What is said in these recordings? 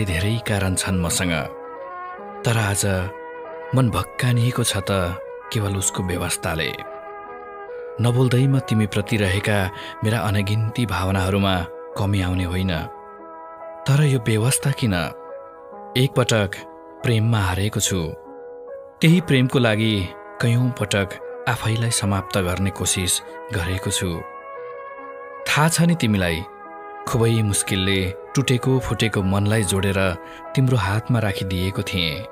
लागि धेरै कारण छन् मसँग, तर आज मन भक्कानिएको छ त केवल उसको व्यवस्थाले। नबोल्दैमा तिमीप्रति रहेका मेरा अनगिन्ती भावनाहरूमा कमी आउने होइन, तर यो व्यवस्था किन? एकपटक प्रेममा हारेको छु, त्यही प्रेमको लागि कयौं पटक आफैलाई समाप्त गर्ने कोसिस गरेको छु। थाहा छ नि तिमीलाई, खुबै मुस्किलले टुटेको फुटेको मनलाई जोडेर तिम्रो हातमा राखिदिएको थिएँ।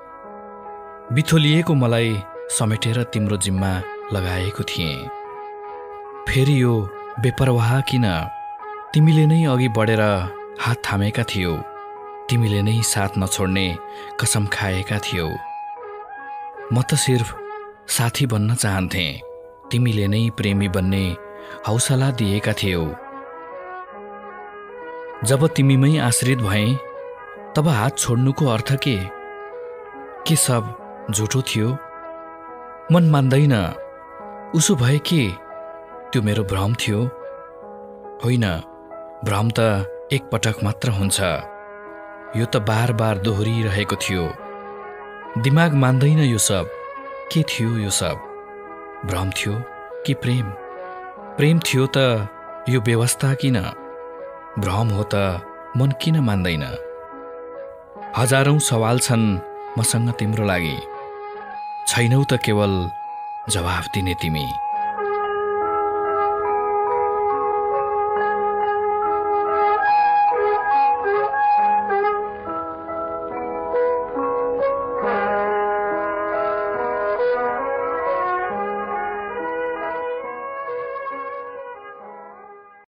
बिथोलिएको मलाई समेटेर तिम्रो जिम्मा लगाएको थिएँ। फेरि यो बेपरवाह किन? तिमीले नै अघि बढेर हात थामेका थियौ, तिमीले नै साथ नछोड्ने कसम खाएका थियौ। म त सिर्फ साथी बन्न चाहन्थे, तिमीले नै प्रेमी बन्ने हौसला दिएका थियौ। जब तिमीमै आश्रित भएँ तब हात छोड्नुको अर्थ के? के सब झुटो थियो? मन मान्दैन। उसो भए के त्यो मेरो भ्रम थियो? होइन, भ्रम त एकपटक मात्र हुन्छ। यो त बार बार दोहोरिरहेको थियो। दिमाग मान्दैन यो सब। के थियो यो सब? भ्रम थियो कि प्रेम? प्रेम थियो त यो व्यवस्था किन? भ्रम हो त मन किन मान्दैन? हजारौं सवाल छन् मसँग तिम्रो लागि, छैनौ त केवल जवाफ दिने तिमी।